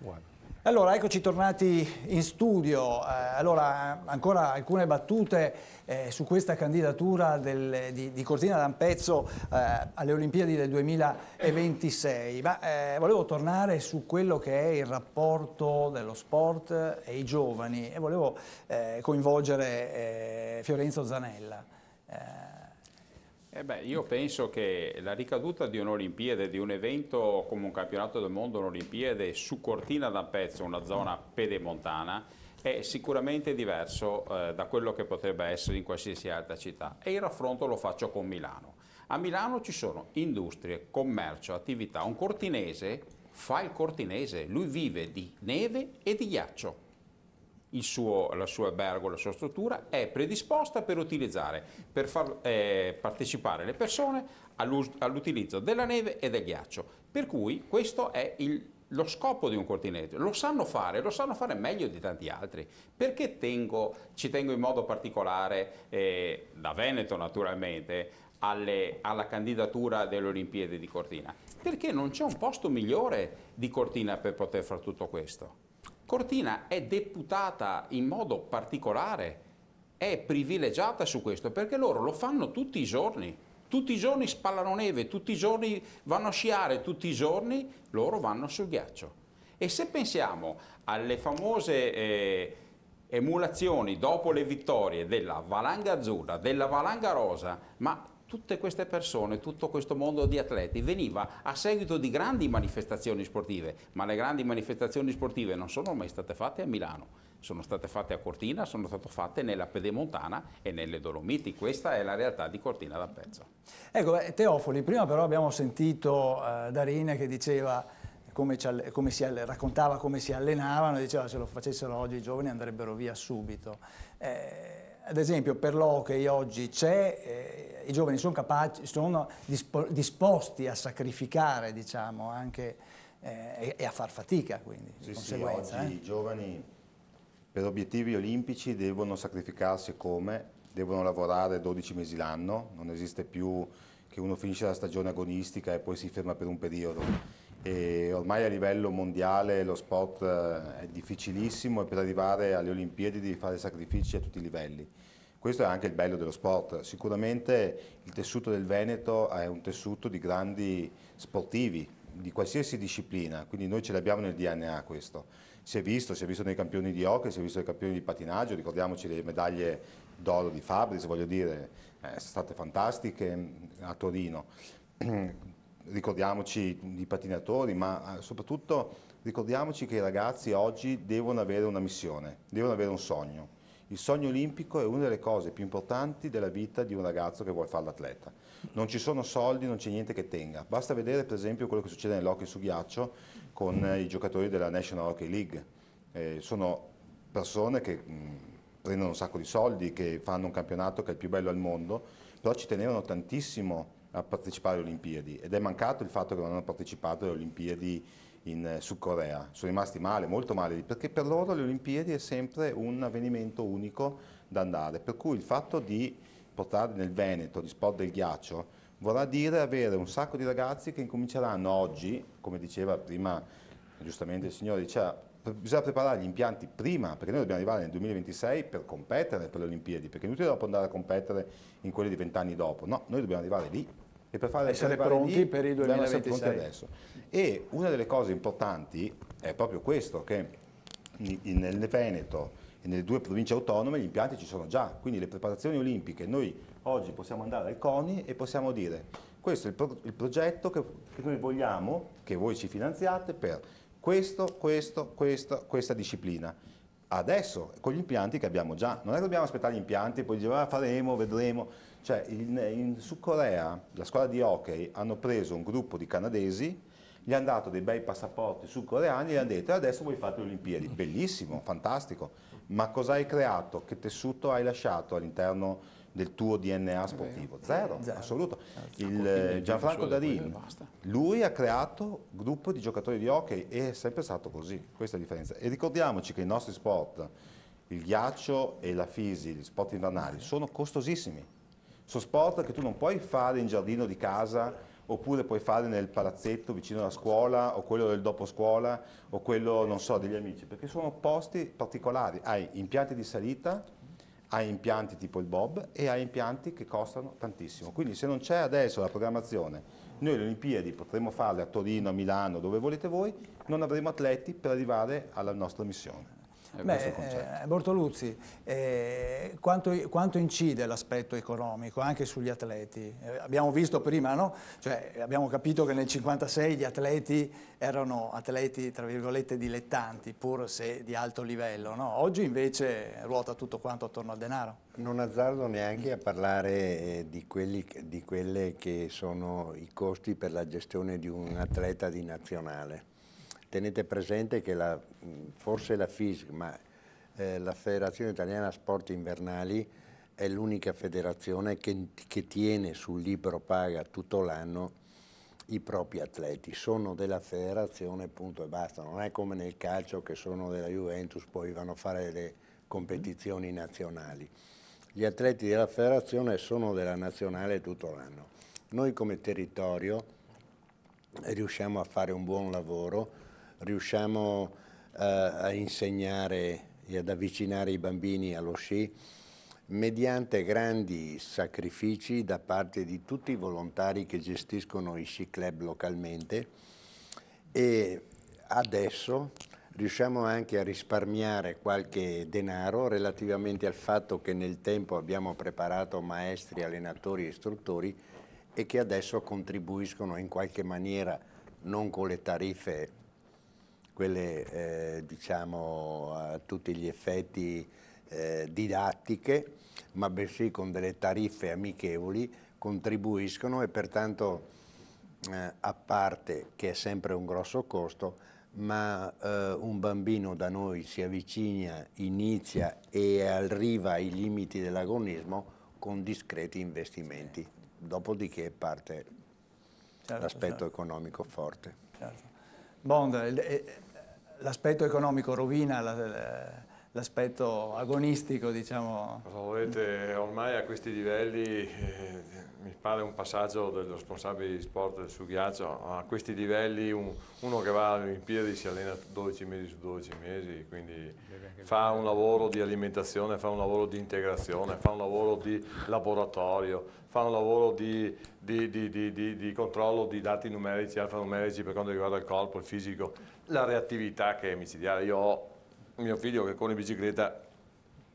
Guarda. Allora, eccoci tornati in studio. Allora, ancora alcune battute su questa candidatura di Cortina d'Ampezzo alle Olimpiadi del 2026. Ma volevo tornare su quello che è il rapporto dello sport e i giovani e volevo coinvolgere Fiorenzo Zanella. Io penso che la ricaduta di un'Olimpiade, di un evento come un campionato del mondo, un'Olimpiade su Cortina d'Ampezzo, una zona pedemontana, è sicuramente diverso da quello che potrebbe essere in qualsiasi altra città. E il raffronto lo faccio con Milano. A Milano ci sono industrie, commercio, attività. Un cortinese fa il cortinese, lui vive di neve e di ghiaccio. Il suo albergo, la sua struttura è predisposta per utilizzare, per far partecipare le persone all'utilizzo della neve e del ghiaccio. Per cui questo è lo scopo di un cortinese. Lo sanno fare meglio di tanti altri. Perché ci tengo in modo particolare, da Veneto naturalmente, alla candidatura delle Olimpiadi di Cortina? Perché non c'è un posto migliore di Cortina per poter fare tutto questo. Cortina è deputata in modo particolare, è privilegiata su questo perché loro lo fanno tutti i giorni spallano neve, tutti i giorni vanno a sciare, tutti i giorni loro vanno sul ghiaccio. E se pensiamo alle famose emulazioni dopo le vittorie della valanga azzurra, della valanga rosa, ma tutte queste persone, tutto questo mondo di atleti veniva a seguito di grandi manifestazioni sportive, ma le grandi manifestazioni sportive non sono mai state fatte a Milano, sono state fatte a Cortina, sono state fatte nella Pedemontana e nelle Dolomiti. Questa è la realtà di Cortina d'Ampezzo. Ecco, Teofoli, prima però abbiamo sentito Darin che diceva raccontava come si allenavano e diceva se lo facessero oggi i giovani andrebbero via subito. Ad esempio per l'hockey oggi i giovani sono capaci, sono disposti a sacrificare, diciamo, anche e a far fatica, quindi di conseguenza. Oggi i giovani per obiettivi olimpici devono sacrificarsi devono lavorare 12 mesi l'anno, non esiste più che uno finisce la stagione agonistica e poi si ferma per un periodo. E ormai a livello mondiale lo sport è difficilissimo e per arrivare alle Olimpiadi devi fare sacrifici a tutti i livelli. Questo è anche il bello dello sport. Sicuramente il tessuto del Veneto è un tessuto di grandi sportivi, di qualsiasi disciplina, quindi noi ce l'abbiamo nel DNA questo. Si è visto nei campioni di hockey, si è visto nei campioni di pattinaggio, ricordiamoci le medaglie d'oro di Fabris, voglio dire, sono state fantastiche a Torino. Ricordiamoci di pattinatori, ma soprattutto ricordiamoci che i ragazzi oggi devono avere una missione, devono avere un sogno. Il sogno olimpico è una delle cose più importanti della vita di un ragazzo che vuole fare l'atleta. Non ci sono soldi, non c'è niente che tenga. Basta vedere per esempio quello che succede nell'hockey su ghiaccio con i giocatori della National Hockey League. Sono persone che prendono un sacco di soldi, che fanno un campionato che è il più bello al mondo, però ci tenevano tantissimo a partecipare alle Olimpiadi ed è mancato il fatto che non hanno partecipato alle Olimpiadi in Sud Corea. Sono rimasti male, molto male, perché per loro le Olimpiadi è sempre un avvenimento unico da andare, per cui il fatto di portare nel Veneto gli sport del ghiaccio vorrà dire avere un sacco di ragazzi che incominceranno oggi, come diceva prima giustamente il signore, diceva bisogna preparare gli impianti prima, perché noi dobbiamo arrivare nel 2026 per competere per le Olimpiadi, perché è inutile dopo andare a competere in quelle di 20 anni dopo, no, noi dobbiamo arrivare lì. E per essere pronti lì, per il dobbiamo essere 2026 pronti adesso. E una delle cose importanti è proprio questo, che nel Veneto e nelle due province autonome gli impianti ci sono già, quindi le preparazioni olimpiche, noi oggi possiamo andare al CONI e possiamo dire questo è il progetto che noi vogliamo, che voi ci finanziate per questa disciplina. Adesso, con gli impianti che abbiamo già, non è che dobbiamo aspettare gli impianti e poi dire faremo, vedremo. Cioè, in Sud Corea, la squadra di hockey, hanno preso un gruppo di canadesi, gli hanno dato dei bei passaporti sudcoreani e gli hanno detto adesso voi fate le Olimpiadi. Bellissimo, fantastico, ma cosa hai creato? Che tessuto hai lasciato all'interno del tuo DNA sportivo? Zero, assoluto. Gianfranco Darin, lui ha creato un gruppo di giocatori di hockey e è sempre stato così, questa è la differenza. E ricordiamoci che i nostri sport, il ghiaccio e la fisi, gli sport invernali, sono costosissimi. Sono sport che tu non puoi fare in giardino di casa oppure puoi fare nel palazzetto vicino alla scuola, o quello del dopo scuola, o quello, non so, degli amici, perché sono posti particolari. Hai impianti di salita, hai impianti tipo il Bob e hai impianti che costano tantissimo. Quindi se non c'è adesso la programmazione, noi le Olimpiadi potremo farle a Torino, a Milano, dove volete voi, non avremo atleti per arrivare alla nostra missione. Bortoluzzi, quanto incide l'aspetto economico anche sugli atleti? Abbiamo visto prima, no? Cioè, abbiamo capito che nel 1956 gli atleti erano atleti, tra virgolette, dilettanti, pur se di alto livello, no? Oggi invece ruota tutto quanto attorno al denaro. Non azzardo neanche a parlare di quelle che sono i costi per la gestione di un atleta di nazionale. Tenete presente che forse la FISC, ma la Federazione Italiana Sport Invernali è l'unica federazione che tiene sul libro paga tutto l'anno i propri atleti. Sono della federazione, punto e basta. Non è come nel calcio che sono della Juventus, poi vanno a fare le competizioni nazionali. Gli atleti della federazione sono della nazionale tutto l'anno. Noi come territorio riusciamo a fare un buon lavoro, riusciamo a insegnare e ad avvicinare i bambini allo sci mediante grandi sacrifici da parte di tutti i volontari che gestiscono i sci club localmente, e adesso riusciamo anche a risparmiare qualche denaro relativamente al fatto che nel tempo abbiamo preparato maestri, allenatori e istruttori e che adesso contribuiscono in qualche maniera, non con le tariffe quelle diciamo a tutti gli effetti didattiche, ma bensì con delle tariffe amichevoli, contribuiscono, e pertanto a parte che è sempre un grosso costo, ma un bambino da noi si avvicina, inizia e arriva ai limiti dell'agonismo con discreti investimenti, dopodiché parte l'aspetto economico forte. Certo. Bond, l'aspetto economico rovina l'aspetto agonistico, diciamo. Cosa volete, ormai a questi livelli, mi pare un passaggio del responsabile di sport su ghiaccio, a questi livelli uno che va alle Olimpiadi si allena 12 mesi su 12 mesi, quindi fa un lavoro di alimentazione, fa un lavoro di integrazione, fa un lavoro di laboratorio, fa un lavoro di controllo di dati numerici, alfanumerici per quanto riguarda il corpo, il fisico, la reattività che è micidiale. Io ho mio figlio che corre in bicicletta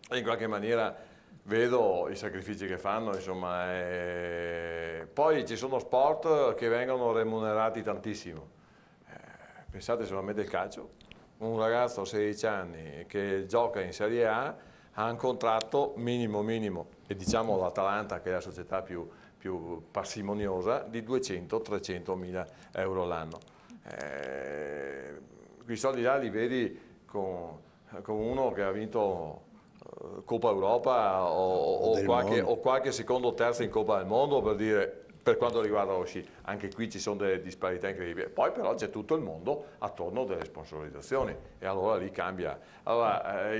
e in qualche maniera vedo i sacrifici che fanno, insomma. Poi ci sono sport che vengono remunerati tantissimo. Pensate solamente al calcio. Un ragazzo a 16 anni che gioca in Serie A ha un contratto minimo, e diciamo l'Atalanta, che è la società più parsimoniosa, di 200-300 mila euro l'anno. Quei soldi là li vedi con uno che ha vinto Coppa Europa o qualche secondo o terzo in Coppa del Mondo, per dire, per quanto riguarda lo sci. Anche qui ci sono delle disparità incredibili. Poi però c'è tutto il mondo attorno delle sponsorizzazioni e allora lì cambia. Allora,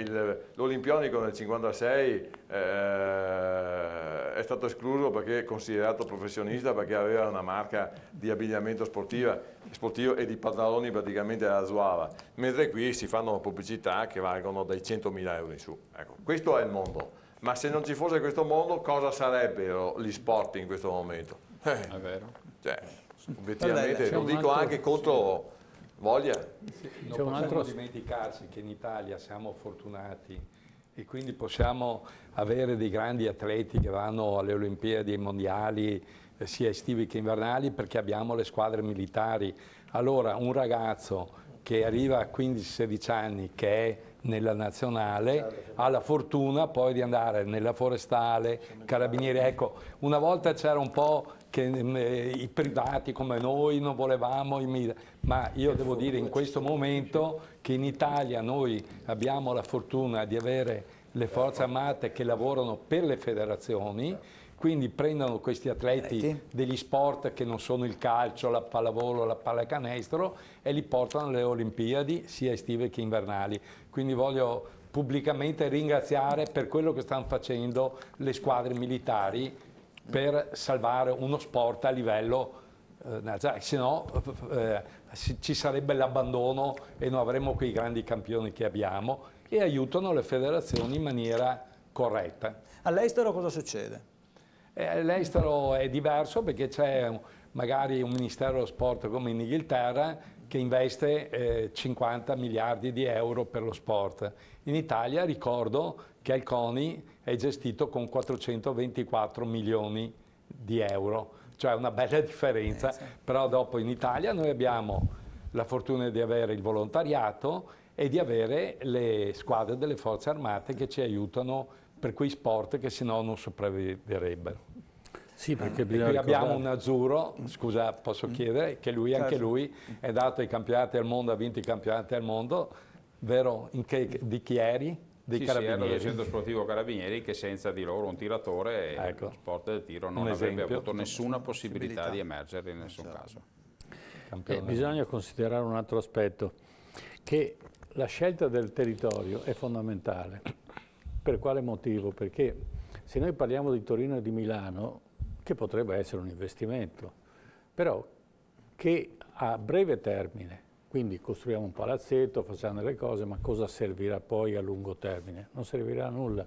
l'Olimpionico nel 1956 è stato escluso perché è considerato professionista, perché aveva una marca di abbigliamento sportivo e di pantaloni praticamente della Zuava, mentre qui si fanno pubblicità che valgono dai 100.000 euro in su. Ecco, questo è il mondo. Ma se non ci fosse questo mondo, cosa sarebbero gli sport in questo momento? È vero. Cioè, obiettivamente, lo dico anche contro voglia. Sì, non possiamo dimenticarci che in Italia siamo fortunati e quindi possiamo avere dei grandi atleti che vanno alle Olimpiadi mondiali, sia estive che invernali, perché abbiamo le squadre militari. Allora un ragazzo che arriva a 15-16 anni, che è nella nazionale, ha la fortuna poi di andare nella forestale, carabinieri. Ecco, una volta c'era un po' che i privati come noi non volevamo, ma io devo dire in questo momento che in Italia noi abbiamo la fortuna di avere le forze armate che lavorano per le federazioni, quindi prendono questi atleti degli sport che non sono il calcio, la pallavolo, la pallacanestro, e li portano alle Olimpiadi sia estive che invernali. Quindi voglio pubblicamente ringraziare per quello che stanno facendo le squadre militari per salvare uno sport a livello se no ci sarebbe l'abbandono e non avremmo quei grandi campioni che abbiamo, e aiutano le federazioni in maniera corretta. All'estero cosa succede? All'estero è diverso perché c'è magari un Ministero dello Sport come in Inghilterra che investe 50 miliardi di euro per lo sport. In Italia ricordo che il CONI è gestito con 424 milioni di euro, cioè una bella differenza, sì. Però dopo in Italia noi abbiamo la fortuna di avere il volontariato e di avere le squadre delle forze armate che ci aiutano per quei sport che se no non sopravviverebbero. Sì, perché E qui abbiamo un azzurro, scusa, posso chiedere, che lui, anche lui, è dato ai campionati del mondo, ha vinto i campionati del mondo, vero? Di chi eri? Dei Sì, Carabinieri. sì, era del Centro Sportivo Carabinieri, che senza di loro un tiratore, Ecco. lo sport del tiro non Un avrebbe esempio. avuto nessuna possibilità di emergere in nessun caso. Campione. Bisogna considerare un altro aspetto, che la scelta del territorio è fondamentale. Per quale motivo? Perché se noi parliamo di Torino e di Milano, che potrebbe essere un investimento, però che a breve termine, quindi costruiamo un palazzetto, facciamo delle cose, ma cosa servirà poi a lungo termine? Non servirà a nulla.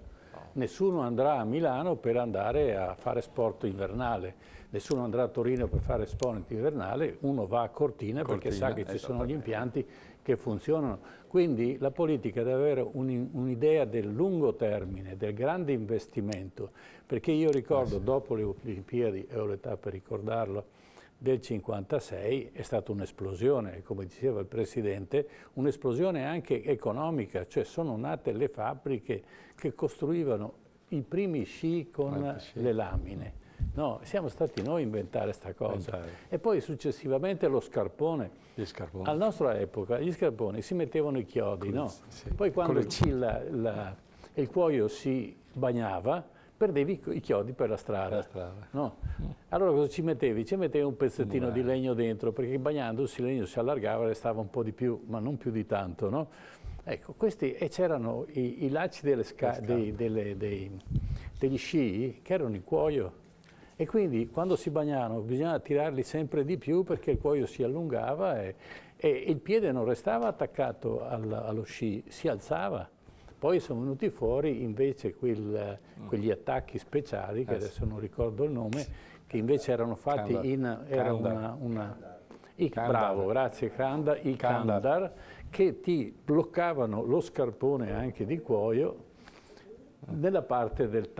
Nessuno andrà a Milano per andare a fare sport invernale, nessuno andrà a Torino per fare sport invernale, uno va a Cortina perché sa che ci sono gli impianti che funzionano. Quindi la politica deve avere un'idea del lungo termine, del grande investimento, perché io ricordo dopo le Olimpiadi, e ho l'età per ricordarlo, del 56 è stata un'esplosione, come diceva il Presidente, un'esplosione anche economica, cioè sono nate le fabbriche che costruivano i primi sci con le lamine. No, siamo stati noi a inventare questa cosa. E poi successivamente lo scarpone. Gli scarponi. Alla nostra epoca gli scarponi si mettevano i chiodi, no? Sì. Poi quando il cuoio si bagnava, perdevi i chiodi per la strada. No? Allora cosa ci mettevi? Ci mettevi un pezzettino di legno dentro, perché bagnandosi il legno si allargava e restava un po' di più, ma non più di tanto, no? Ecco, questi, e c'erano i lacci degli sci che erano in cuoio. E quindi quando si bagnavano bisognava tirarli sempre di più perché il cuoio si allungava e il piede non restava attaccato allo sci, si alzava. Poi sono venuti fuori invece quegli attacchi speciali, che adesso non ricordo il nome, che invece erano fatti bravo, grazie, i Kandar, che ti bloccavano lo scarpone anche di cuoio nella parte del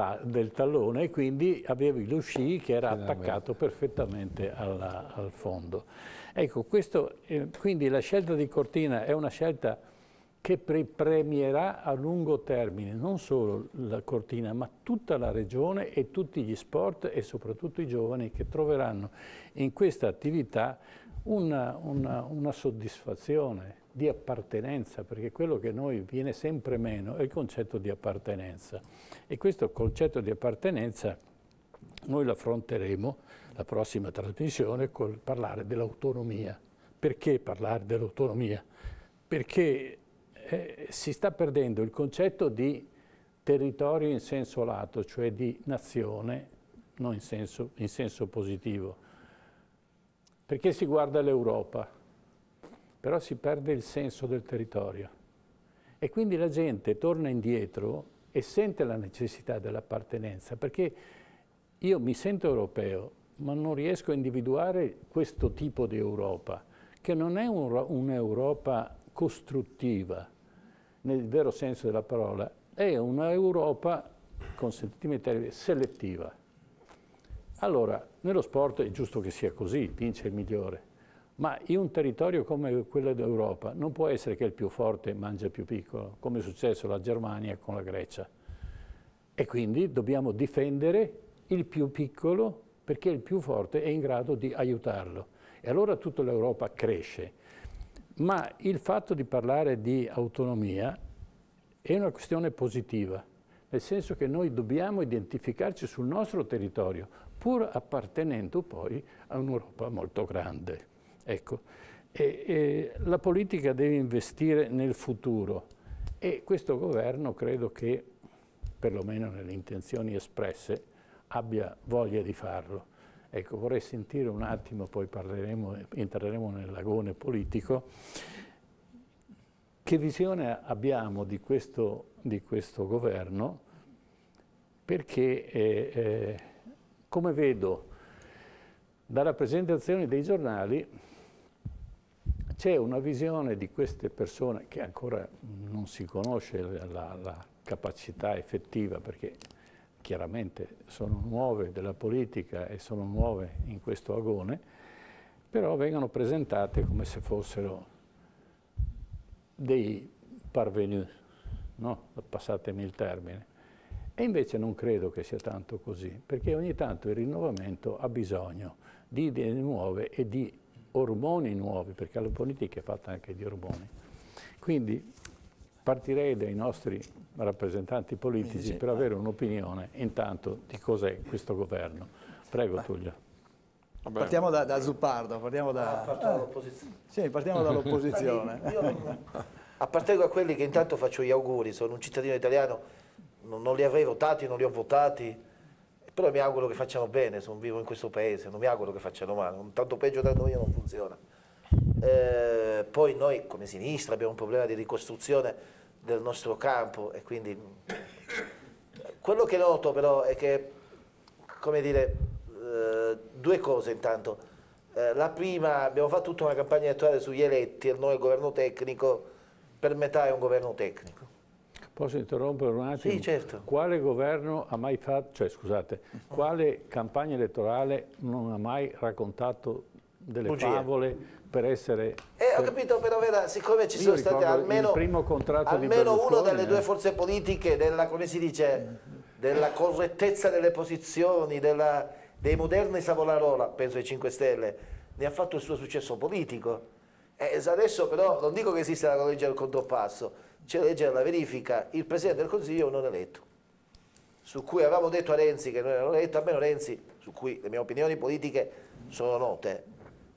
tallone e quindi avevi lo sci che era attaccato perfettamente al fondo. Ecco, quindi la scelta di Cortina è una scelta che premierà a lungo termine non solo la Cortina, ma tutta la regione e tutti gli sport e soprattutto i giovani che troveranno in questa attività una soddisfazione di appartenenza, perché quello che noi viene sempre meno è il concetto di appartenenza. E questo concetto di appartenenza noi lo affronteremo la prossima trasmissione col parlare dell'autonomia. Perché parlare dell'autonomia? Perché si sta perdendo il concetto di territorio in senso lato, cioè di nazione, non in senso positivo. Perché si guarda l'Europa, però si perde il senso del territorio. E quindi la gente torna indietro e sente la necessità dell'appartenenza, perché io mi sento europeo, ma non riesco a individuare questo tipo di Europa, che non è un'Europa costruttiva, nel vero senso della parola, è un'Europa, consentitemi il termine, selettiva. Allora, nello sport è giusto che sia così, vince il migliore, ma in un territorio come quello d'Europa non può essere che il più forte mangia il più piccolo, come è successo alla Germania con la Grecia. E quindi dobbiamo difendere il più piccolo perché il più forte è in grado di aiutarlo. E allora tutta l'Europa cresce. Ma il fatto di parlare di autonomia è una questione positiva, nel senso che noi dobbiamo identificarci sul nostro territorio, pur appartenendo poi a un'Europa molto grande. Ecco. La politica deve investire nel futuro e questo governo credo che, perlomeno nelle intenzioni espresse, abbia voglia di farlo. Ecco, vorrei sentire un attimo, poi entreremo nell'agone politico, che visione abbiamo di questo governo, perché come vedo dalla presentazione dei giornali c'è una visione di queste persone che ancora non si conosce la capacità effettiva, perché chiaramente sono nuove della politica e sono nuove in questo agone, però vengono presentate come se fossero dei parvenus, no? Passatemi il termine. E invece non credo che sia tanto così, perché ogni tanto il rinnovamento ha bisogno di idee nuove e di ormoni nuovi, perché la politica è fatta anche di ormoni. Quindi partirei dai nostri rappresentanti politici per avere un'opinione intanto di cos'è questo governo. Prego Tullio. Partiamo da Zuppardo, partiamo dall'opposizione. Sì, partiamo dall'opposizione. Io appartengo a quelli che intanto faccio gli auguri, sono un cittadino italiano, non li avrei votati, non li ho votati, però mi auguro che facciano bene, sono vivo in questo paese, non mi auguro che facciano male, tanto peggio da noi non funziona. Poi noi come sinistra abbiamo un problema di ricostruzione del nostro campo e quindi quello che noto però è che, come dire, due cose intanto. La prima, abbiamo fatto tutta una campagna elettorale sugli eletti e noi il governo tecnico, per metà è un governo tecnico. Posso interrompere un attimo? Sì, certo. Quale governo ha mai fatto, cioè scusate, quale campagna elettorale non ha mai raccontato delle favole per essere... Ho capito, però veda, siccome ci sono stati almeno uno delle due forze politiche della, come si dice, della correttezza delle posizioni, dei moderni Savonarola, penso ai 5 Stelle, ne ha fatto il suo successo politico. Adesso però non dico che esiste la legge del contropasso, c'è la legge della verifica, il Presidente del Consiglio non eletto, su cui avevamo detto a Renzi che non era eletto, almeno Renzi, su cui le mie opinioni politiche sono note,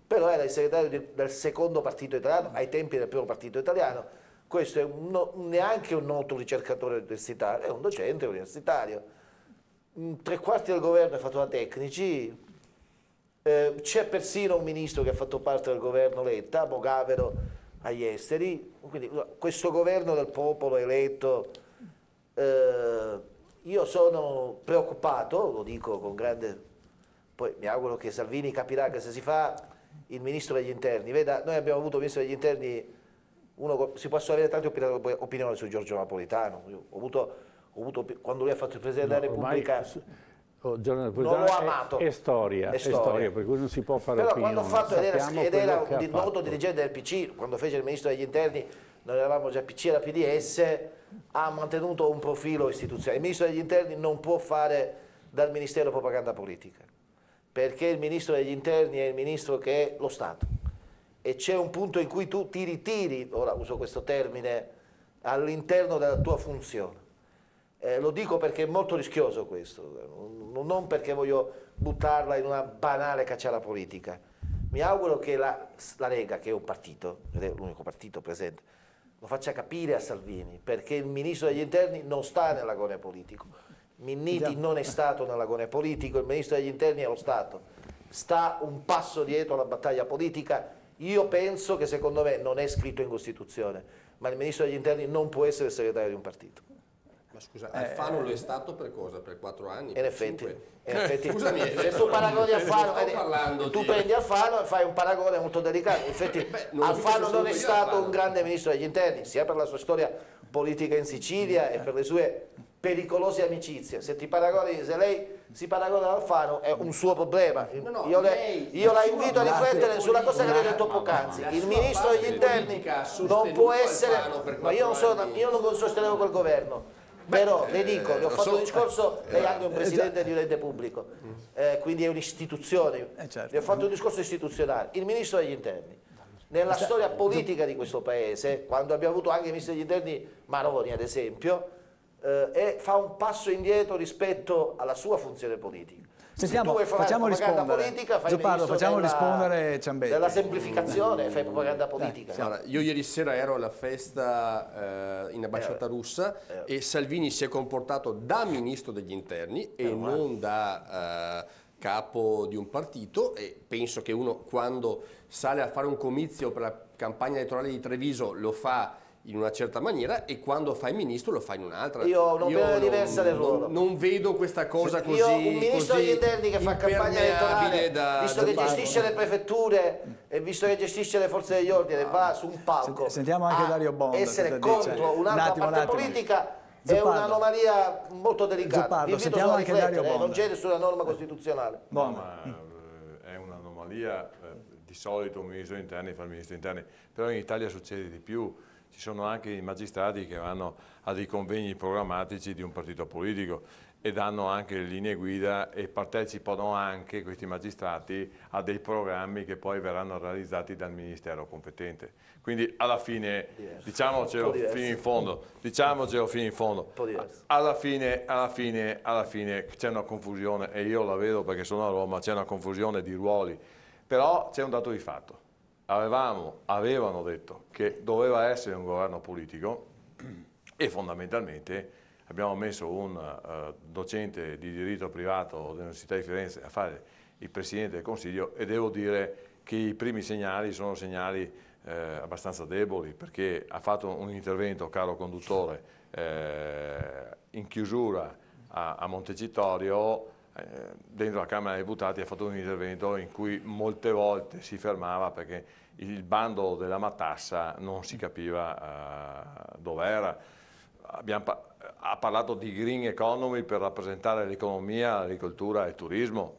però era il segretario del secondo partito italiano, ai tempi del primo partito italiano. Questo è neanche un noto ricercatore universitario, è un docente universitario. 3/4 del governo è fatto da tecnici, c'è persino un ministro che ha fatto parte del governo Letta, Mogavero, agli esteri, quindi questo governo del popolo eletto, io sono preoccupato, lo dico con grande, poi mi auguro che Salvini capirà che se si fa il ministro degli interni, veda, noi abbiamo avuto il ministro degli interni, si possono avere tante opinioni su Giorgio Napolitano, ho avuto quando lui ha fatto il Presidente della Repubblica, non l'ho amato. È storia, per cui non si può fare però opinione. quando ha fatto, ed era un noto dirigente del PC, quando fece il ministro degli interni, noi eravamo già PC e la PDS, ha mantenuto un profilo istituzionale. Il ministro degli interni non può fare dal ministero propaganda politica, perché il ministro degli interni è il ministro che è lo Stato, e c'è un punto in cui tu ti ritiri, ora uso questo termine, all'interno della tua funzione. Lo dico perché è molto rischioso questo, non perché voglio buttarla in una banale cacciara politica. Mi auguro che la Lega, che è un partito, ed è l'unico partito presente, lo faccia capire a Salvini, perché il ministro degli interni non sta nell'agone politico. Minniti non è stato nell'agone politico, il ministro degli interni è lo Stato. Sta un passo dietro alla battaglia politica. Io penso che secondo me non è scritto in Costituzione, ma il ministro degli interni non può essere il segretario di un partito. Scusa, Alfano lo è stato per cosa? Per 4 anni? In effetti, Scusami, se tu paragoni Alfano, tu prendi Alfano e fai un paragone molto delicato. In effetti Alfano non è stato un grande ministro degli interni, sia per la sua storia politica in Sicilia e per le sue pericolose amicizie. Se lei si paragona ad Alfano è un suo problema. Io la invito a riflettere sulla cosa che lei ha detto poc'anzi. Il ministro degli interni non può essere... Ma io non sostenevo quel governo. Però le dico, le ho fatto un discorso, lei è anche un presidente di un ente pubblico, quindi è un'istituzione, le ho fatto un discorso istituzionale. Il ministro degli interni, nella storia politica di questo paese, quando abbiamo avuto anche il ministro degli interni Maroni ad esempio, fa un passo indietro rispetto alla sua funzione politica. Facciamo rispondere. Zuppardo, facciamo rispondere Ciambetti. Della semplificazione fai propaganda politica. Allora, io ieri sera ero alla festa in ambasciata russa e Salvini si è comportato da ministro degli interni e non da capo di un partito, e penso che uno quando sale a fare un comizio per la campagna elettorale di Treviso lo fa in una certa maniera e quando fa il ministro lo fa in un'altra. Io ho un'opinione diversa del ruolo. Non vedo questa cosa così. Io un ministro degli interni che fa campagna elettorale, visto che gestisce le prefetture e visto che gestisce le forze degli ordini, va su un palco sentiamo anche Dario Bond, essere contro un'altra parte politica è un'anomalia molto delicata. Vi invito a riflettere, non c'è nessuna norma costituzionale. No, ma è un'anomalia. Di solito un ministro degli interni fa il ministro degli interni, però in Italia succede di più. Ci sono anche i magistrati che vanno a dei convegni programmatici di un partito politico e danno anche le linee guida e partecipano anche questi magistrati a dei programmi che poi verranno realizzati dal ministero competente. Quindi alla fine, diciamocelo fino in fondo, alla fine c'è una confusione, e io la vedo perché sono a Roma, c'è una confusione di ruoli, però c'è un dato di fatto. Avevano detto che doveva essere un governo politico e fondamentalmente abbiamo messo un docente di diritto privato dell'Università di Firenze a fare il Presidente del Consiglio, e devo dire che i primi segnali sono segnali abbastanza deboli, perché ha fatto un intervento, caro conduttore, in chiusura a Montecitorio, dentro la Camera dei Deputati ha fatto un intervento in cui molte volte si fermava perché il bando della matassa non si capiva dov'era. Ha parlato di green economy per rappresentare l'economia, l'agricoltura e il turismo,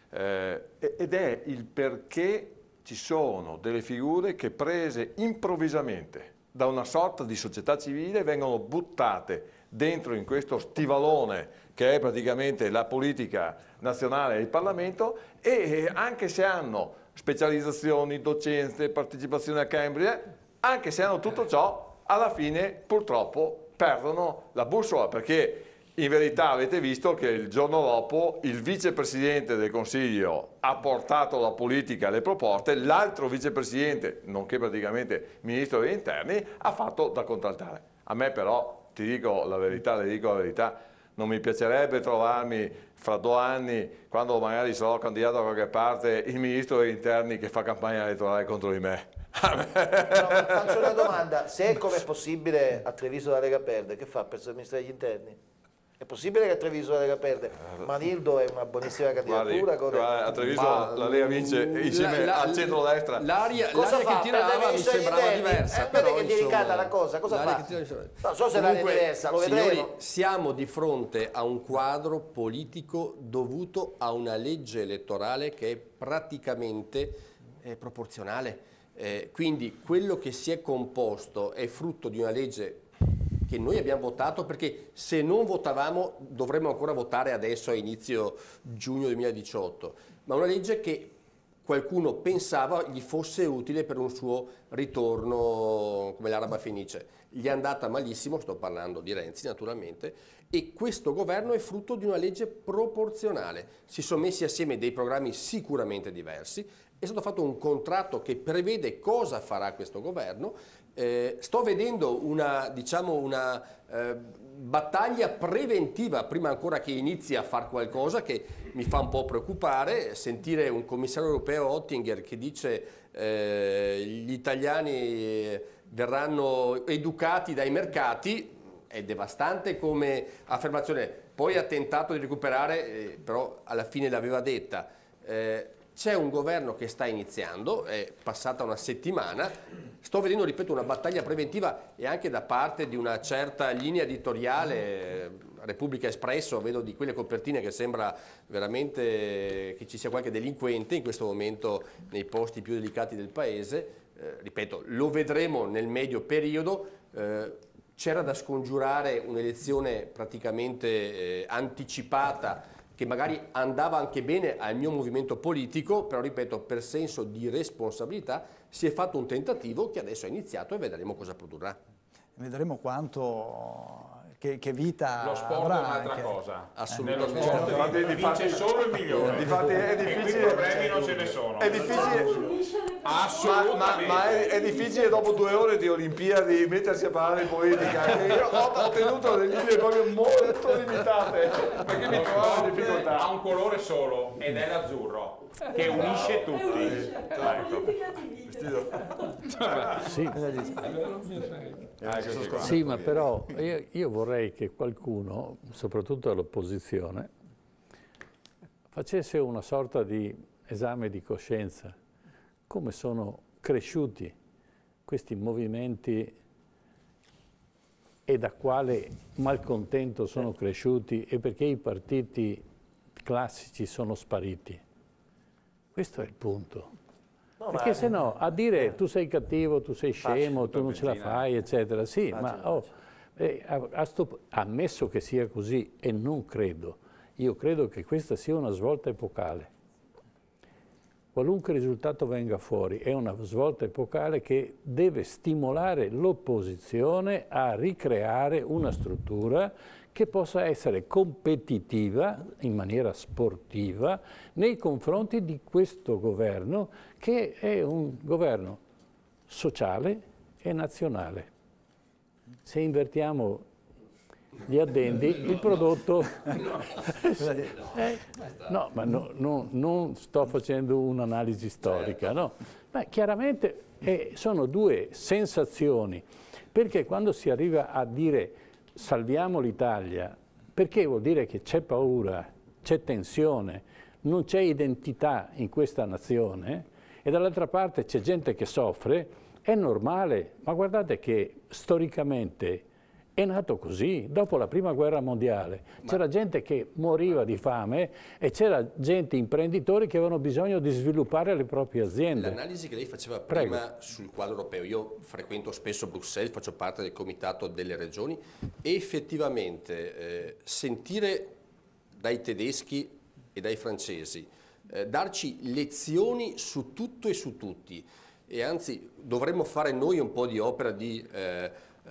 ed è il perché ci sono delle figure che prese improvvisamente da una sorta di società civile vengono buttate dentro in questo stivalone che è praticamente la politica nazionale e il Parlamento, e anche se hanno specializzazioni, docenze, partecipazione a Cambridge, anche se hanno tutto ciò, alla fine purtroppo perdono la bussola, perché in verità avete visto che il giorno dopo il vicepresidente del Consiglio ha portato la politica alle proposte, l'altro vicepresidente, nonché praticamente ministro degli interni, ha fatto da contraltare. A me però, ti dico la verità, non mi piacerebbe trovarmi fra 2 anni, quando magari sarò candidato da qualche parte, il ministro degli interni che fa campagna elettorale contro di me. No, faccio una domanda: se com'è possibile a Treviso la Lega perde, che fa per essere ministro degli interni? È possibile che a Treviso la Lega perde? Manildo è una buonissima candidatura. A Treviso la Lega vince insieme al centro-destra. L'aria che tirava mi sembrava diversa. Però che è delicata la cosa, cosa fa? Non so se l'aria è diversa, lo vedremo. Signori, siamo di fronte a un quadro politico dovuto a una legge elettorale che è praticamente proporzionale. Quindi quello che si è composto è frutto di una legge che noi abbiamo votato, perché se non votavamo dovremmo ancora votare adesso a inizio giugno 2018, ma una legge che qualcuno pensava gli fosse utile per un suo ritorno come l'Araba Fenice. Gli è andata malissimo, sto parlando di Renzi naturalmente, e questo governo è frutto di una legge proporzionale. Si sono messi assieme dei programmi sicuramente diversi, è stato fatto un contratto che prevede cosa farà questo governo. Sto vedendo una battaglia preventiva prima ancora che inizi a fare qualcosa, che mi fa un po' preoccupare. Sentire un commissario europeo Oettinger che dice gli italiani verranno educati dai mercati è devastante come affermazione. Poi ha tentato di recuperare, però alla fine l'aveva detta. C'è un governo che sta iniziando, è passata una settimana, sto vedendo, ripeto, una battaglia preventiva e anche da parte di una certa linea editoriale, Repubblica Espresso, vedo di quelle copertine che sembra veramente che ci sia qualche delinquente in questo momento nei posti più delicati del paese. Ripeto, lo vedremo nel medio periodo. C'era da scongiurare un'elezione praticamente anticipata, che magari andava anche bene al mio movimento politico, però ripeto, per senso di responsabilità si è fatto un tentativo che adesso è iniziato e vedremo cosa produrrà. Vedremo quanto, che vita lo sport avrà è un'altra anche. Assolutamente. Infatti, vince solo il migliore. Difatti è difficile. I premi non ce ne sono. È difficile. Assolutamente. Ma è difficile dopo 2 ore di Olimpiadi mettersi a parlare di politica. Io ho tenuto delle linee proprio molto limitate perché mi trovavo in difficoltà. Ha un colore solo ed è l'azzurro che unisce tutti. Sì, ma però io vorrei che qualcuno, soprattutto all'opposizione, facesse una sorta di esame di coscienza. Come sono cresciuti questi movimenti e da quale malcontento sono cresciuti e perché i partiti classici sono spariti. Questo è il punto. No, perché se no, a dire tu sei cattivo, tu sei scemo, tu non ce la fai, eccetera, sì, ma ammesso che sia così, e non credo, io credo che questa sia una svolta epocale. Qualunque risultato venga fuori è una svolta epocale che deve stimolare l'opposizione a ricreare una struttura che possa essere competitiva in maniera sportiva nei confronti di questo governo, che è un governo sociale e nazionale. Se invertiamo gli addendi, il prodotto... no, ma non sto facendo un'analisi storica, no. Ma chiaramente sono due sensazioni, perché quando si arriva a dire salviamo l'Italia, perché vuol dire che c'è paura, c'è tensione, non c'è identità in questa nazione, e dall'altra parte c'è gente che soffre, è normale, ma guardate che storicamente è nato così. Dopo la prima guerra mondiale c'era gente che moriva di fame e c'era gente, imprenditori, che avevano bisogno di sviluppare le proprie aziende. L'analisi che lei faceva prima sul quadro europeo, io frequento spesso Bruxelles, faccio parte del comitato delle regioni, e effettivamente sentire dai tedeschi e dai francesi darci lezioni su tutto e su tutti, e anzi dovremmo fare noi un po' di opera di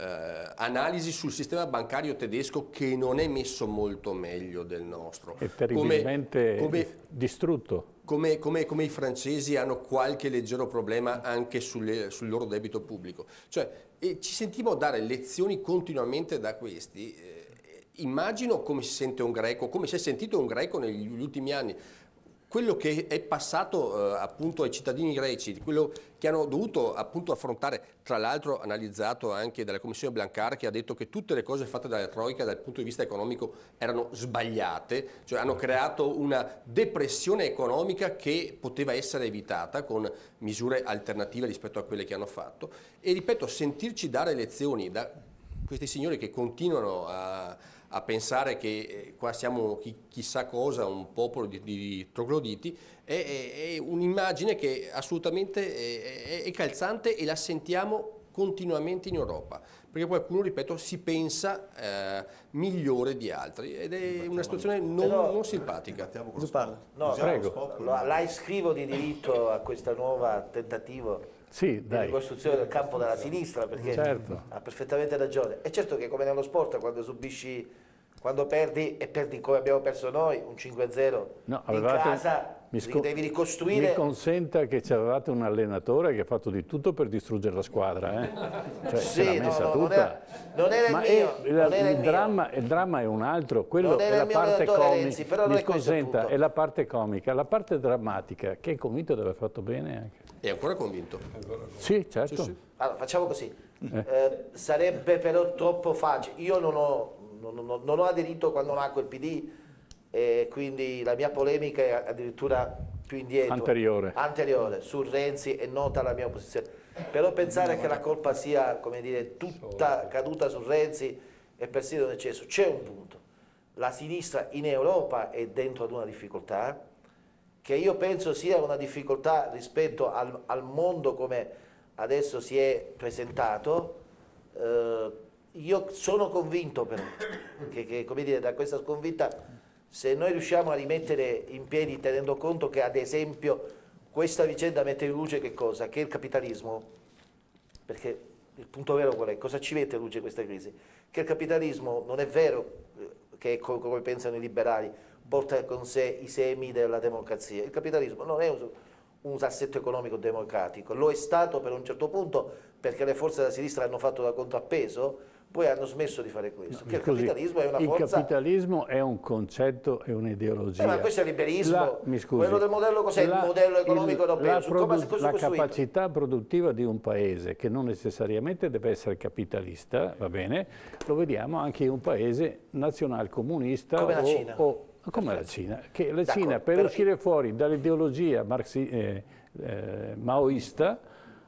analisi sul sistema bancario tedesco, che non è messo molto meglio del nostro. È terribilmente distrutto. Come i francesi hanno qualche leggero problema anche sul loro debito pubblico. Cioè, ci sentiamo dare lezioni continuamente da questi. Immagino come si sente un greco, come si è sentito un greco negli ultimi anni. Quello che è passato appunto ai cittadini greci, quello che hanno dovuto appunto affrontare, tra l'altro analizzato anche dalla Commissione Blanquer, che ha detto che tutte le cose fatte dalla Troika dal punto di vista economico erano sbagliate, cioè hanno creato una depressione economica che poteva essere evitata con misure alternative rispetto a quelle che hanno fatto. E ripeto, sentirci dare lezioni da questi signori che continuano a pensare che qua siamo chissà cosa, un popolo di trogloditi, è un'immagine che assolutamente è calzante, e la sentiamo continuamente in Europa, perché qualcuno, ripeto, si pensa migliore di altri, ed è una situazione non simpatica. No, prego. La iscrivo di diritto a questa nuova tentativo di ricostruzione del campo della sinistra, perché ha perfettamente ragione. È certo che, come nello sport, quando perdi, e perdi come abbiamo perso noi, un 5-0 in casa, devi ricostruire. Mi consenta che c'avevate un allenatore che ha fatto di tutto per distruggere la squadra, Cioè, sì, l'ha messa tutta. Non era il mio. Il dramma è un altro, quello è la parte comica. Mi consenta, è la parte comica, la parte drammatica, che è convinto di aver fatto bene anche. È ancora convinto? Sì, certo. Sì. Allora, facciamo così. Sarebbe però troppo facile. Io non ho aderito quando nacque il PD, e quindi la mia polemica è addirittura più indietro. Anteriore. Su Renzi è nota la mia posizione. Però pensare che la colpa sia, come dire, tutta caduta su Renzi è persino un eccesso. C'è un punto. La sinistra in Europa è dentro ad una difficoltà, che io penso sia una difficoltà rispetto al mondo come adesso si è presentato. Io sono convinto però che come dire, da questa sconfitta, se noi riusciamo a rimettere in piedi, tenendo conto che ad esempio questa vicenda mette in luce che cosa? Che il capitalismo, perché il punto vero qual è? Cosa ci mette in luce questa crisi? Che il capitalismo non è vero che, come pensano i liberali, porta con sé i semi della democrazia. Il capitalismo non è un assetto economico democratico, lo è stato per un certo punto perché le forze della sinistra hanno fatto da contrappeso, poi hanno smesso di fare questo. No, che il capitalismo è una forza... Il capitalismo è un concetto, è un'ideologia. Ma questo è il liberismo. Quello del modello, cos'è il modello economico europeo? La capacità produttiva di un paese, che non necessariamente deve essere capitalista, va bene, lo vediamo anche in un paese nazionalcomunista come la Cina. Come la Cina. Che la Cina, per uscire fuori dall'ideologia maoista,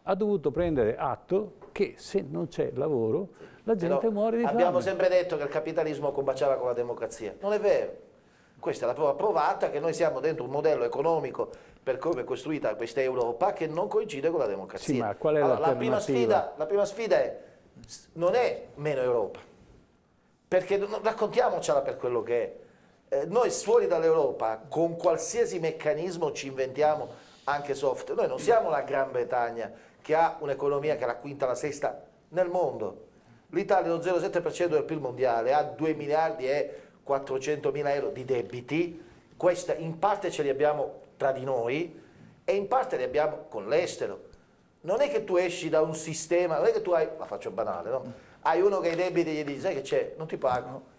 ha dovuto prendere atto che se non c'è lavoro la gente muore di fame. Abbiamo sempre detto che il capitalismo combaciava con la democrazia. Non è vero. Questa è la prova provata che noi siamo dentro un modello economico per come è costruita questa Europa che non coincide con la democrazia. Sì, ma qual è l'alternativa? La prima sfida non è meno Europa, perché raccontiamocela per quello che è. Noi fuori dall'Europa con qualsiasi meccanismo ci inventiamo anche soft. Noi non siamo la Gran Bretagna che ha un'economia che è la quinta, la sesta nel mondo. L'Italia è lo 0,7% del PIL mondiale, ha 2 miliardi e 400 mila euro di debiti, questa in parte ce li abbiamo tra di noi e in parte li abbiamo con l'estero. Non è che tu esci da un sistema, non è che tu hai, la faccio banale, no? Hai uno che ha i debiti e gli dici, sai che c'è, non ti pago.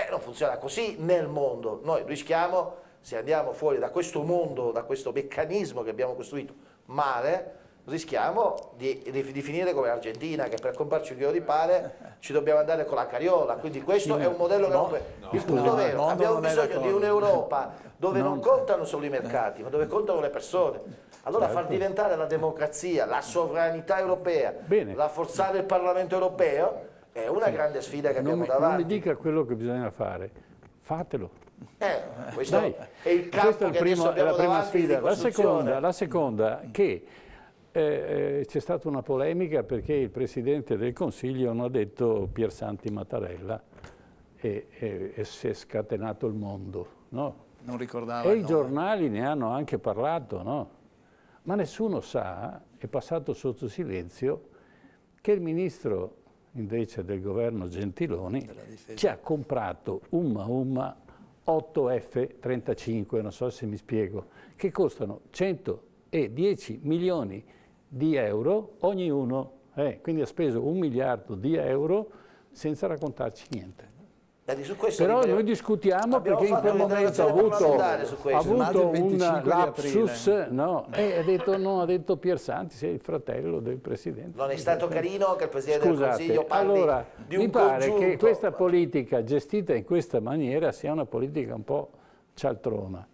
Non funziona così nel mondo. Noi rischiamo, se andiamo fuori da questo mondo, da questo meccanismo che abbiamo costruito male, rischiamo di finire come l'Argentina, che per comprarci un chilo di pane ci dobbiamo andare con la carriola. Quindi questo è un modello che non può... Il punto vero, abbiamo bisogno di un'Europa dove non contano solo i mercati, ma dove contano le persone. Allora far diventare la democrazia, la sovranità europea, rafforzare il Parlamento europeo è una grande sfida che abbiamo davanti. Non mi dica quello che bisogna fare, fatelo. Questo è il campo che adesso abbiamo la prima davanti sfida. di La seconda che c'è stata una polemica perché il Presidente del Consiglio non ha detto Piersanti Mattarella e si è scatenato il mondo, no? Non ricordava. E i giornali ne hanno anche parlato, no? Ma nessuno sa, è passato sotto silenzio, che il Ministro invece del governo Gentiloni ci ha comprato un Maumma 8F-35, non so se mi spiego, che costano 110 milioni di euro ognuno, quindi ha speso 1 miliardo di euro senza raccontarci niente. Però noi discutiamo perché in quel momento ha avuto un lapsus, no? E non ha detto Piersanti, sei il fratello del Presidente. Non è stato carino che il Presidente del Consiglio parli di un mi pare congiunto. che questa politica gestita in questa maniera sia una politica un po' cialtrona.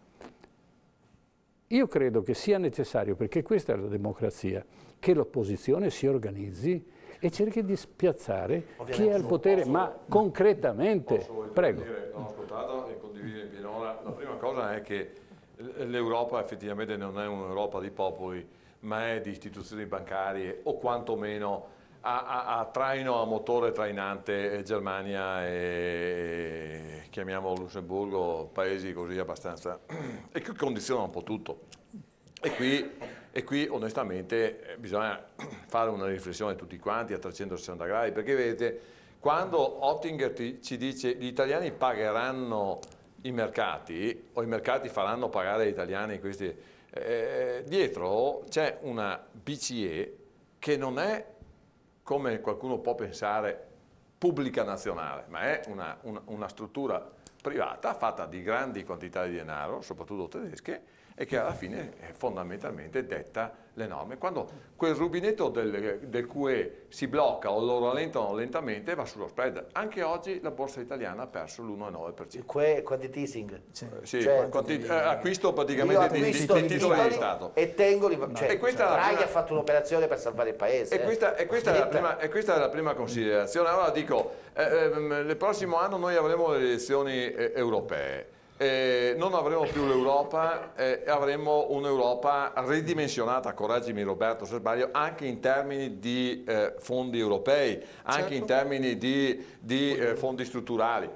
Io credo che sia necessario, perché questa è la democrazia, che l'opposizione si organizzi e cerchi di spiazzare chi è al potere, ma concretamente. Prego. L'ho ascoltato e condivido in pienola. La prima cosa è che l'Europa effettivamente non è un'Europa di popoli, ma è di istituzioni bancarie o quantomeno a traino, a motore trainante Germania e chiamiamo Lussemburgo, paesi così abbastanza, e che condizionano un po' tutto. E qui onestamente bisogna fare una riflessione tutti quanti a 360 gradi, perché vedete, quando Oettinger ci dice gli italiani pagheranno i mercati, o i mercati faranno pagare agli italiani questi, dietro c'è una BCE che non è, come qualcuno può pensare, pubblica nazionale, ma è una struttura privata fatta di grandi quantità di denaro, soprattutto tedesche, e che alla fine fondamentalmente detta le norme. Quando quel rubinetto del QE si blocca o lo rallentano lentamente, va sullo spread. Anche oggi la borsa italiana ha perso l'1,9%. Il QE è quantity easing. Sì, acquisto praticamente di titoli di Stato. E tengo Draghi ha fatto un'operazione per salvare il paese. E questa è la prima considerazione. Allora dico, il prossimo anno noi avremo le elezioni europee. Non avremo più l'Europa, avremo un'Europa ridimensionata, correggimi Roberto se sbaglio, anche in termini di fondi europei, anche in termini di fondi strutturali.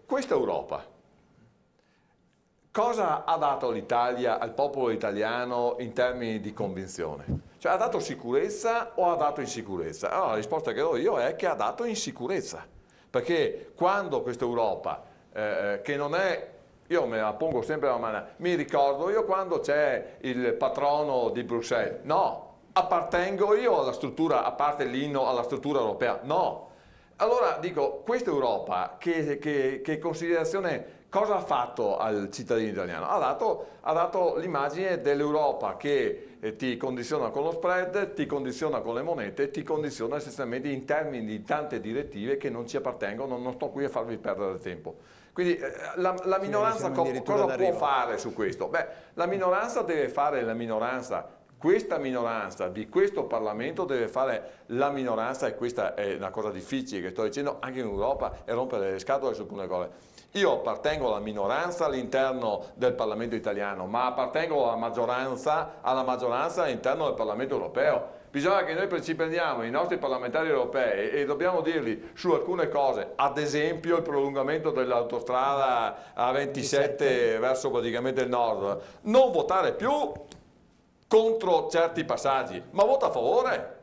Questa Europa, cosa ha dato l'Italia al popolo italiano in termini di convinzione? Cioè ha dato sicurezza o ha dato insicurezza? Allora la risposta che do io è che ha dato insicurezza, perché quando questa Europa che non è io me la pongo sempre la domanda, mi ricordo io quando c'è il patrono di Bruxelles? No, appartengo io alla struttura, a parte l'inno, alla struttura europea? No. Allora dico, questa Europa che considerazione, cosa ha fatto al cittadino italiano? Ha dato l'immagine dell'Europa che ti condiziona con lo spread, ti condiziona con le monete, ti condiziona essenzialmente in termini di tante direttive che non ci appartengono, non sto qui a farvi perdere tempo. Quindi la minoranza cosa può fare su questo? Beh, la minoranza deve fare la minoranza. Questa minoranza di questo Parlamento deve fare la minoranza, e questa è una cosa difficile che sto dicendo anche in Europa, e rompere le scatole su alcune cose. Io appartengo alla minoranza all'interno del Parlamento italiano, ma appartengo alla maggioranza all'interno del Parlamento europeo. Bisogna che noi ci prendiamo i nostri parlamentari europei e dobbiamo dirgli su alcune cose, ad esempio il prolungamento dell'autostrada A27 verso praticamente il nord, non votare più contro certi passaggi, ma vota a favore.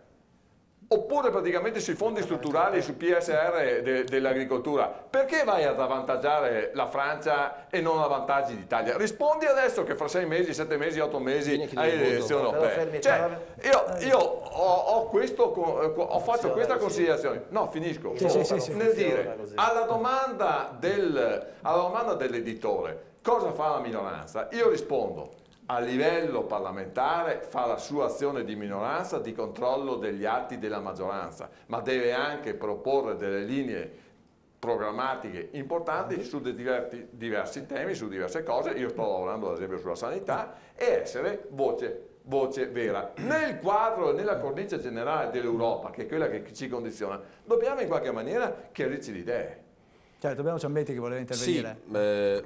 Oppure praticamente sui fondi strutturali, sul PSR dell'agricoltura, perché vai ad avvantaggiare la Francia e non avvantaggi l'Italia? Rispondi adesso che fra 6 mesi, 7 mesi, 8 mesi hai le elezioni europee. Cioè, io faccio questa considerazione, no, finisco, nel dire, alla domanda dell'editore, cosa fa la minoranza? Io rispondo, a livello parlamentare fa la sua azione di minoranza di controllo degli atti della maggioranza, ma deve anche proporre delle linee programmatiche importanti su diversi temi, su diverse cose. Io sto lavorando ad esempio sulla sanità, e essere voce vera. Nel quadro e nella cornice generale dell'Europa, che è quella che ci condiziona, dobbiamo in qualche maniera chiarirci le idee. Cioè, dobbiamo Ciambetti che voleva intervenire. Sì,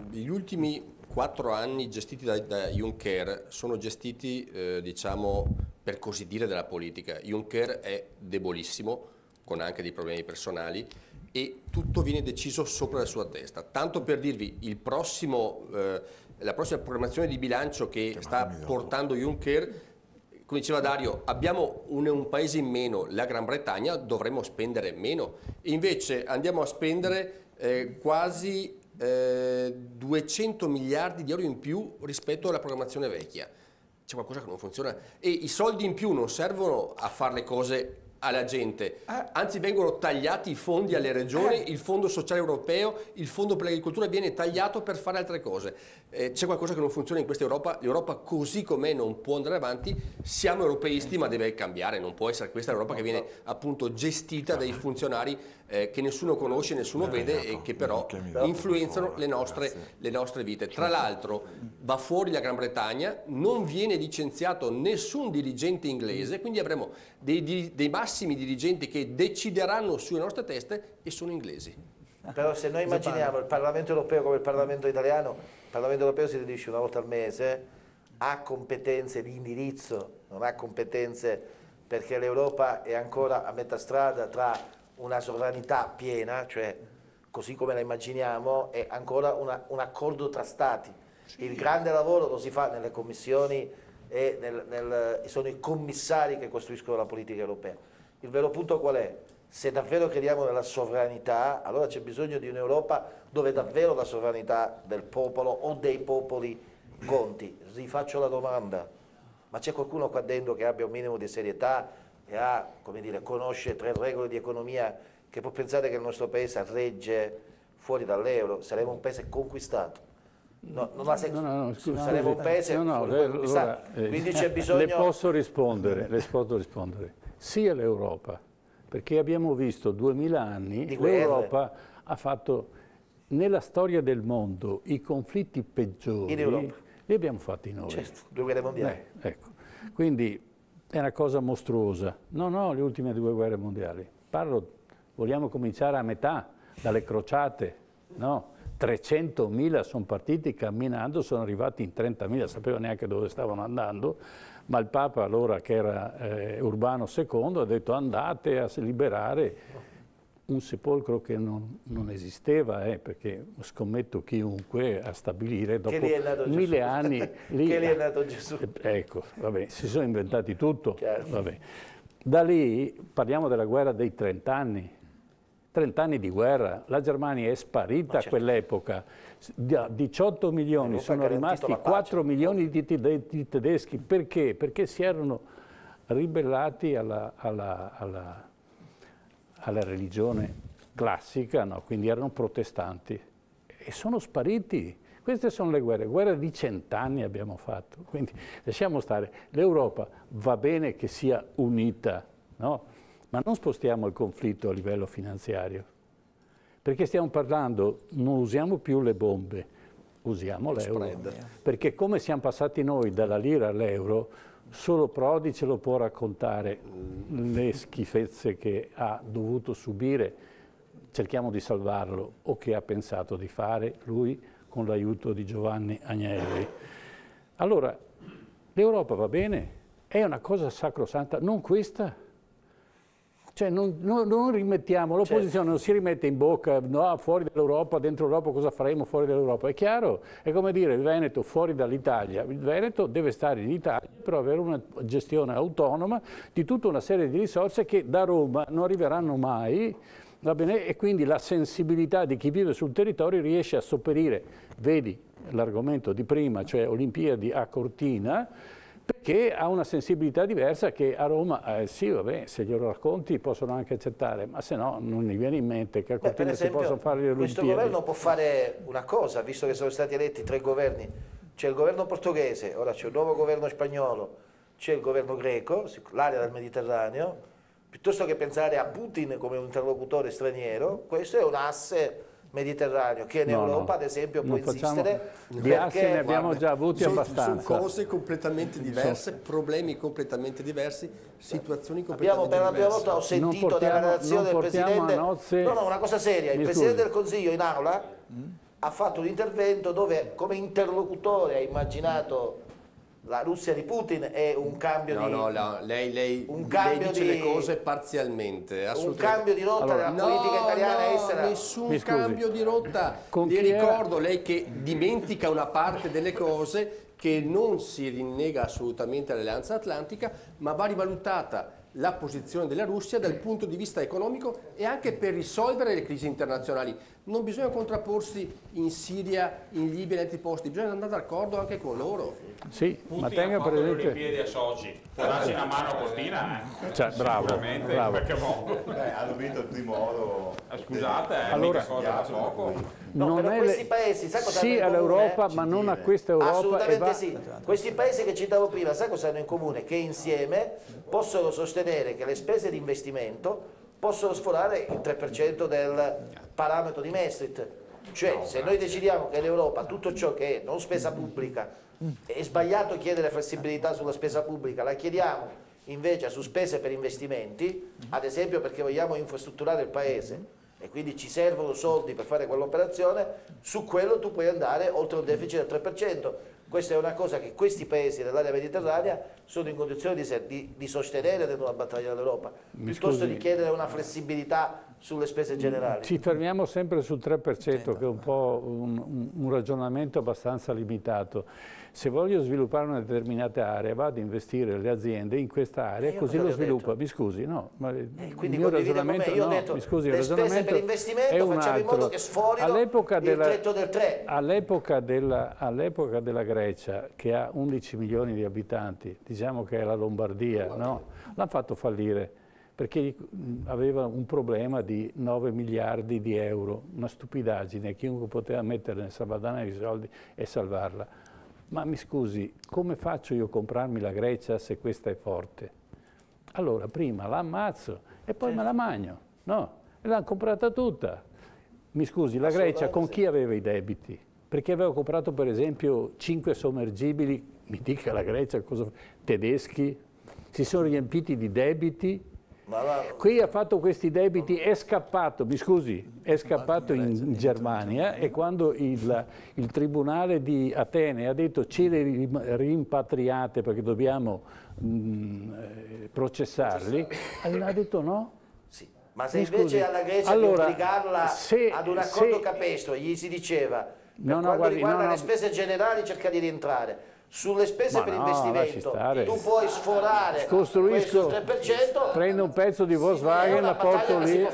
gli ultimi 4 anni gestiti da Juncker sono gestiti, diciamo, per così dire, dalla politica. Juncker è debolissimo, con anche dei problemi personali, e tutto viene deciso sopra la sua testa. Tanto per dirvi, la prossima programmazione di bilancio che sta portando Juncker, come diceva Dario, abbiamo un paese in meno, la Gran Bretagna, dovremmo spendere meno, e invece andiamo a spendere quasi 200 miliardi di euro in più rispetto alla programmazione vecchia. C'è qualcosa che non funziona, e i soldi in più non servono a fare le cose alla gente, anzi vengono tagliati i fondi alle regioni, il fondo sociale europeo, il fondo per l'agricoltura viene tagliato per fare altre cose. C'è qualcosa che non funziona in questa Europa, l'Europa così com'è non può andare avanti. Siamo europeisti, ma deve cambiare, non può essere questa Europa che viene appunto gestita dai funzionari che nessuno conosce, nessuno vede, e che però influenzano le nostre vite. Tra l'altro va fuori la Gran Bretagna, non viene licenziato nessun dirigente inglese, quindi avremo dei massimi dirigenti che decideranno sulle nostre teste e sono inglesi. Però se noi immaginiamo il Parlamento europeo come il Parlamento italiano, il Parlamento europeo si riunisce una volta al mese, ha competenze di indirizzo, non ha competenze, perché l'Europa è ancora a metà strada tra una sovranità piena, cioè così come la immaginiamo, e ancora un accordo tra Stati. Il grande lavoro lo si fa nelle commissioni e sono i commissari che costruiscono la politica europea. Il vero punto qual è? Se davvero crediamo nella sovranità, allora c'è bisogno di un'Europa dove davvero la sovranità del popolo o dei popoli conti. Rifaccio la domanda, ma c'è qualcuno qua dentro che abbia un minimo di serietà e conosce 3 regole di economia, che può pensare che il nostro paese regge fuori dall'euro? Saremo un paese conquistato. Saremo un paese conquistato. Quindi c'è bisogno... Le posso rispondere. Sia l'Europa, perché abbiamo visto 2000 anni, l'Europa ha fatto, nella storia del mondo, i conflitti peggiori, li abbiamo fatti noi. Certo, 2 guerre mondiali. Ecco. Quindi è una cosa mostruosa. No, le ultime 2 guerre mondiali. Vogliamo cominciare a metà, dalle crociate, no? 300.000 sono partiti camminando, sono arrivati in 30.000, non sapevano neanche dove stavano andando, ma il Papa allora, che era Urbano II, ha detto andate a liberare un sepolcro che non esisteva, perché scommetto chiunque a stabilire dopo 1000 anni lì, che lì è nato Gesù. Ecco, vabbè, si sono inventati tutto. Vabbè. Da lì parliamo della guerra dei 30 anni. 30 anni di guerra, la Germania è sparita a quell'epoca, da 18 milioni sono rimasti 4 milioni di tedeschi, perché? Perché si erano ribellati alla religione classica, no? Quindi erano protestanti e sono spariti. Queste sono le guerre di 100 anni abbiamo fatto, quindi lasciamo stare. L'Europa va bene che sia unita, no? Ma non spostiamo il conflitto a livello finanziario, perché stiamo parlando, non usiamo più le bombe, usiamo l'euro, perché come siamo passati noi dalla lira all'euro, solo Prodi ce lo può raccontare, le schifezze che ha dovuto subire, cerchiamo di salvarlo, o che ha pensato di fare lui con l'aiuto di Giovanni Agnelli. Allora, l'Europa va bene, è una cosa sacrosanta, non questa. Cioè non rimettiamo, l'opposizione non si rimette in bocca, no, fuori dall'Europa, dentro l'Europa cosa faremo fuori dall'Europa? È chiaro, è come dire il Veneto fuori dall'Italia, il Veneto deve stare in Italia per avere una gestione autonoma di tutta una serie di risorse che da Roma non arriveranno mai, va bene? E quindi la sensibilità di chi vive sul territorio riesce a sopperire, vedi l'argomento di prima, cioè Olimpiadi a Cortina, perché ha una sensibilità diversa che a Roma, sì vabbè, se glielo racconti possono anche accettare, ma se no non gli viene in mente che a Cortina si possono fare le Olimpiadi. Questo governo può fare una cosa, visto che sono stati eletti 3 governi, c'è il governo portoghese, ora c'è il nuovo governo spagnolo, c'è il governo greco, l'area del Mediterraneo, piuttosto che pensare a Putin come un interlocutore straniero, questo è un asse mediterraneo che in Europa ad esempio può insistere, di assi ne abbiamo già avuti abbastanza. Sono cose completamente diverse, problemi completamente diversi, situazioni completamente diverse. Per la prima volta ho sentito nella relazione del Presidente, no, una cosa seria, il Presidente del Consiglio in aula ha fatto un intervento dove come interlocutore ha immaginato la Russia di Putin è un cambio lei dice le cose parzialmente, un cambio di rotta della politica italiana estera. Nessun cambio di rotta. Le ricordo, lei che dimentica una parte delle cose, che non si rinnega assolutamente all'Alleanza Atlantica, ma va rivalutata la posizione della Russia dal punto di vista economico e anche per risolvere le crisi internazionali. Non bisogna contrapporsi in Siria, in Libia e in altri posti, bisogna andare d'accordo anche con loro. Sì, Putin ma tenga ha fatto presente... le Olimpiadi a Sochi, può darci una mano a Cortina? Cioè, bravo. Perché hanno vinto il primo oro. Scusate, allora, mica poco. No, però questi paesi, sai cosa sì all'Europa, ma non a questa Europa. Assolutamente sì. Questi paesi che citavo prima, sai cosa hanno in comune? Che insieme possono sostenere che le spese di investimento possono sforare il 3% del parametro di Maastricht. Cioè, se noi decidiamo che l'Europa, tutto ciò che è non spesa pubblica, è sbagliato chiedere flessibilità sulla spesa pubblica, la chiediamo invece su spese per investimenti, ad esempio perché vogliamo infrastrutturare il paese e quindi ci servono soldi per fare quell'operazione, su quello tu puoi andare oltre un deficit del 3%. Questa è una cosa che questi paesi dell'area mediterranea sono in condizione di sostenere dentro la battaglia dell'Europa, piuttosto di chiedere una flessibilità sulle spese generali. Ci fermiamo sempre sul 3%, che è un po' un ragionamento abbastanza limitato. Se voglio sviluppare una determinata area, vado a investire le aziende in questa area, così lo sviluppo. Mi scusi, no, ma il mio ragionamento, io ho detto, mi scusi, il le spese ragionamento per investimento è un facciamo in altro. modo che sforino il tetto del 3. All'epoca della Grecia, che ha 11 milioni di abitanti, diciamo che è la Lombardia, no? L'hanno fatto fallire perché aveva un problema di 9 miliardi di euro, una stupidaggine, chiunque poteva mettere nel salvadanaio i soldi e salvarla. Ma mi scusi, come faccio io a comprarmi la Grecia se questa è forte? Allora prima la ammazzo e poi me la mangio, no? E l'hanno comprata tutta. Mi scusi, la Grecia con chi aveva i debiti? Perché aveva comprato per esempio 5 sommergibili, mi dica la Grecia, tedeschi, si sono riempiti di debiti. Qui ha fatto questi debiti, è scappato, mi scusi, è scappato in Germania e quando il tribunale di Atene ha detto ce li rimpatriate perché dobbiamo processarli, ha detto no. Sì. Ma se invece alla Grecia di obbligarla ad un accordo capestro, gli si diceva, per quanto riguarda le spese generali cerca di rientrare, sulle spese per investimento tu puoi sforare costruisco, questo 3%, prendo un pezzo di Volkswagen, la porto lì.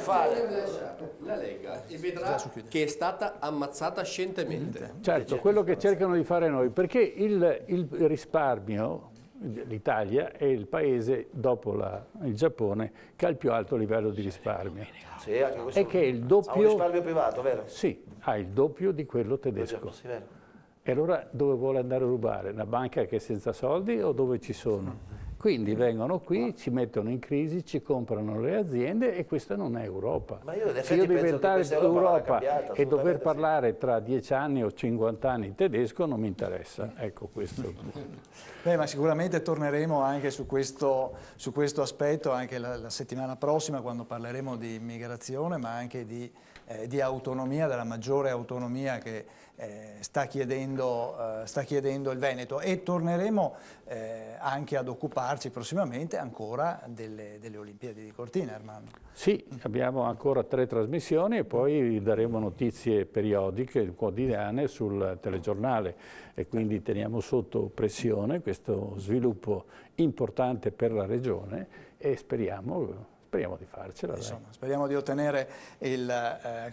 La Lega e vedrà che è stata ammazzata scientemente. Certo, quello che cercano di fare noi, perché il risparmio, l'Italia è il paese dopo il Giappone che ha il più alto livello di risparmio. Sì, anche questo e che è il doppio, ha un risparmio privato, vero? Sì, ha il doppio di quello tedesco. Sì, vero. E allora dove vuole andare a rubare? Una banca che è senza soldi o dove ci sono? Quindi vengono qui, ci mettono in crisi, ci comprano le aziende e questa non è Europa. Ma io in Se io effetti diventare penso che Europa Europa e dover parlare tra 10 anni o 50 anni tedesco non mi interessa. Ecco questo. Beh, ma sicuramente torneremo anche su questo aspetto anche la settimana prossima quando parleremo di immigrazione, ma anche di autonomia, della maggiore autonomia che sta chiedendo il Veneto, e torneremo anche ad occuparci prossimamente ancora delle Olimpiadi di Cortina, Armando. Sì, abbiamo ancora 3 trasmissioni e poi daremo notizie periodiche, quotidiane sul telegiornale e quindi teniamo sotto pressione questo sviluppo importante per la regione e speriamo di farcela. Insomma, speriamo di ottenere il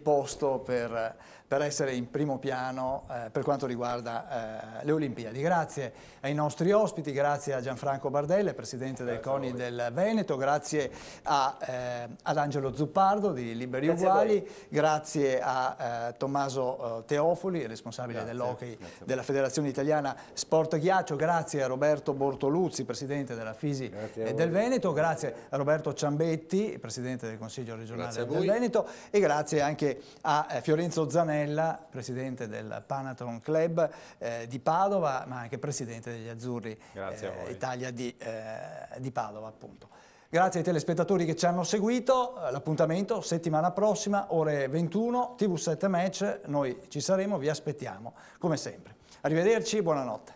posto per essere in primo piano per quanto riguarda le Olimpiadi. Grazie ai nostri ospiti, grazie a Gianfranco Bardelle, Presidente del CONI del Veneto, grazie ad Angelo Zuppardo di Liberi Uguali, grazie a Tommaso Teofoli, responsabile dell'hockey della Federazione Italiana Sport Ghiaccio, grazie a Roberto Bortoluzzi, Presidente della FISI del Veneto, grazie a Roberto Ciambetti, Presidente del Consiglio regionale del Veneto, e grazie anche a Fiorenzo Zanella, Presidente del Panathlon Club di Padova, ma anche Presidente degli Azzurri Italia di Padova, appunto. Grazie ai telespettatori che ci hanno seguito, l'appuntamento settimana prossima, ore 21, TV7 Match, noi ci saremo, vi aspettiamo, come sempre. Arrivederci, buonanotte.